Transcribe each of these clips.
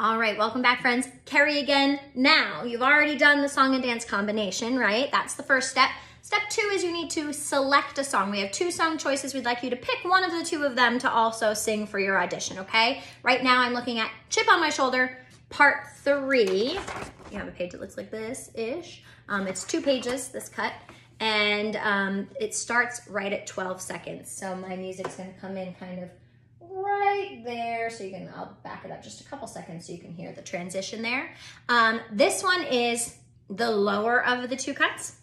All right, welcome back, friends. Keri again. Now, you've already done the song and dance combination, right? That's the first step. Step 2 is you need to select a song. We have 2 song choices. We'd like you to pick one of the 2 of them to also sing for your audition, okay? Right now, I'm looking at Chip on My Shoulder, part 3. You have a page that looks like this-ish. It's 2 pages, this cut, and it starts right at 12 seconds. So my music's gonna come in kind of right there, so I'll back it up just a couple seconds so you can hear the transition there. This one is the lower of the 2 cuts.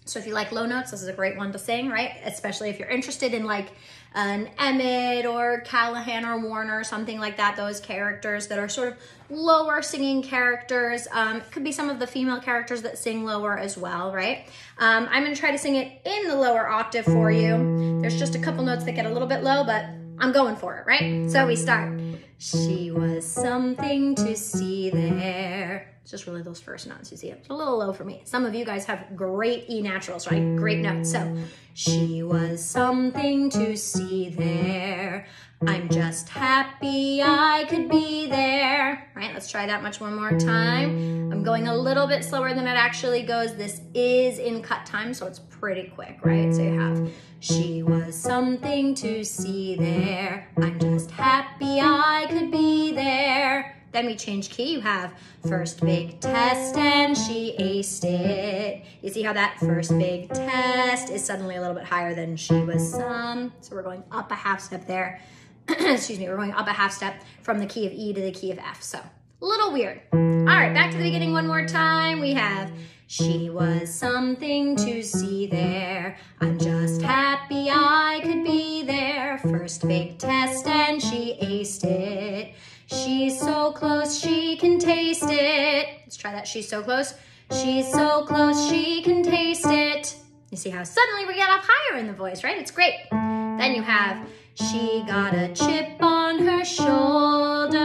So if you like low notes, this is a great one to sing, right? Especially if you're interested in like an Emmett or Callahan or Warner or something like that, those characters that are sort of lower singing characters. It could be some of the female characters that sing lower as well, right? I'm gonna try to sing it in the lower octave for you. There's just a couple notes that get a little bit low, but I'm going for it, right? So we start. She was something to see there. It's just really those first notes, you see. It's a little low for me. Some of you guys have great E naturals, right? Great notes. So, she was something to see there. I'm just happy I could be there. Right, let's try that much one more time. I'm going a little bit slower than it actually goes. This is in cut time, so it's pretty quick, right? So you have, she was something to see there. I'm just happy I could be there. Then we change key. You have first big test and she aced it. You see how that first big test is suddenly a little bit higher than she was some. So we're going up a half step there. Excuse me, we're going up a half step from the key of E to the key of F. So a little weird. All right, back to the beginning one more time. We have, she was something to see there. I'm just happy I could be there. First big test and she aced it. She's so close, she can taste it. Let's try that, she's so close. She's so close, she can taste it. You see how suddenly we get up higher in the voice, right? It's great. Then you have, she got a chip on her shoulder.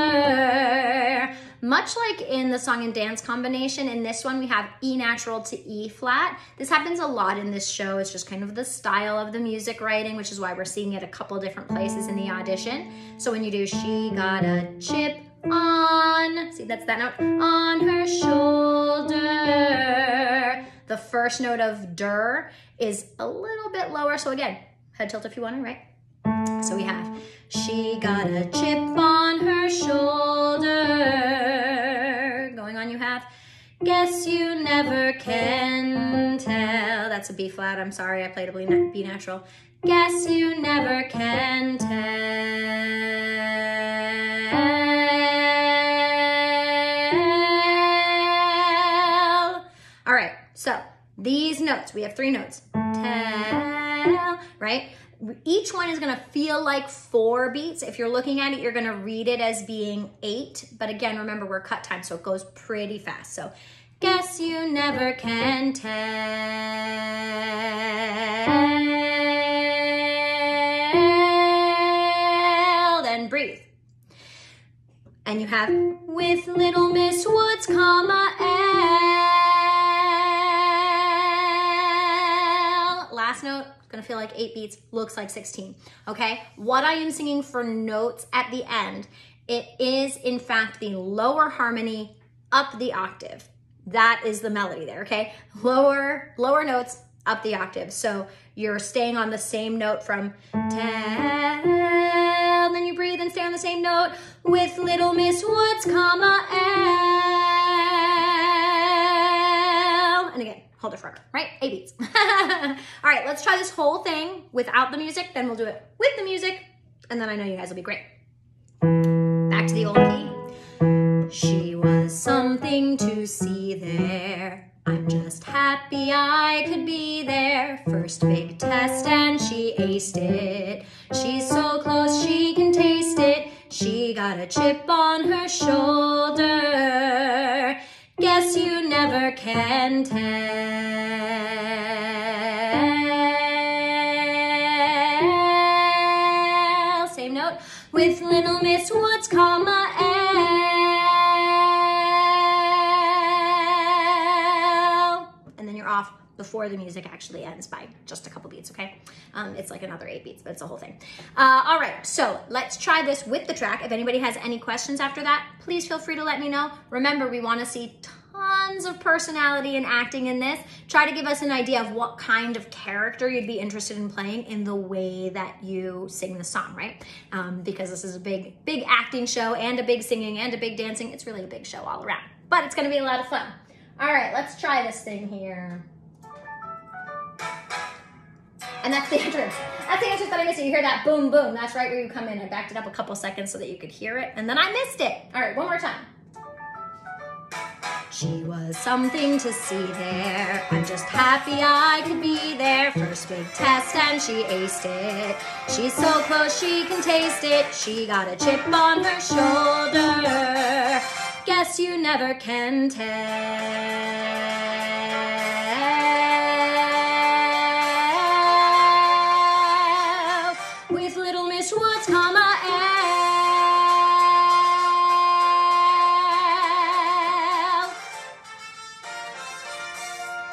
Much like in the song and dance combination, in this one we have E natural to E flat. This happens a lot in this show. It's just kind of the style of the music writing, which is why we're seeing it a couple different places in the audition. So when you do, she got a chip on, see that's that note, on her shoulder. The first note of der is a little bit lower. So again, head tilt if you want to, right? So we have, she got a chip on her shoulder. Going on, you have, guess you never can tell. That's a B flat, I'm sorry, I played a B natural. Guess you never can tell. All right, so these notes, we have 3 notes. Tell, right? Each one is gonna feel like 4 beats. If you're looking at it, you're gonna read it as being 8. But again, remember we're cut time, so it goes pretty fast. So, guess you never can tell. Then breathe. And you have, with Little Miss Woods, comma, L. Last note. Gonna feel like 8 beats, looks like 16, okay? What I am singing for notes at the end, it is in fact the lower harmony up the octave. That is the melody there, okay? Lower notes up the octave. So you're staying on the same note from tell, then you breathe and stay on the same note with Little Miss Woods, comma, L. And again, hold it forever, right? 8 beats. All right, let's try this whole thing without the music, then we'll do it with the music, and then I know you guys will be great. Back to the old key. She was something to see there. I'm just happy I could be there. First big test and she aced it. She's so close she can taste it. She got a chip on her shoulder. Guess you never can tell. Same note. With Little Miss Woods, comma, L. And then you're off the before the music actually ends by just a couple beats, okay? It's like another 8 beats, but it's a whole thing. All right, so let's try this with the track. If anybody has any questions after that, please feel free to let me know. Remember, we want to see tons of personality and acting in this. Try to give us an idea of what kind of character you'd be interested in playing in the way that you sing the song, right? Because this is a big acting show and a big singing and a big dancing. It's really a big show all around, but it's gonna be a lot of fun. All right, let's try this thing here. And that's the entrance. That's the entrance that I missed. You hear that boom, boom. That's right where you come in. I backed it up a couple seconds so that you could hear it, and then I missed it. All right, one more time. She was something to see there. I'm just happy I could be there. First big test and she aced it. She's so close she can taste it. She got a chip on her shoulder. Guess you never can tell. With Little Miss Woods, comma, L.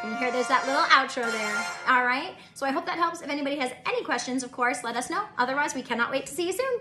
You hear there's that little outro there. All right, so I hope that helps. If anybody has any questions, of course, let us know. Otherwise, we cannot wait to see you soon.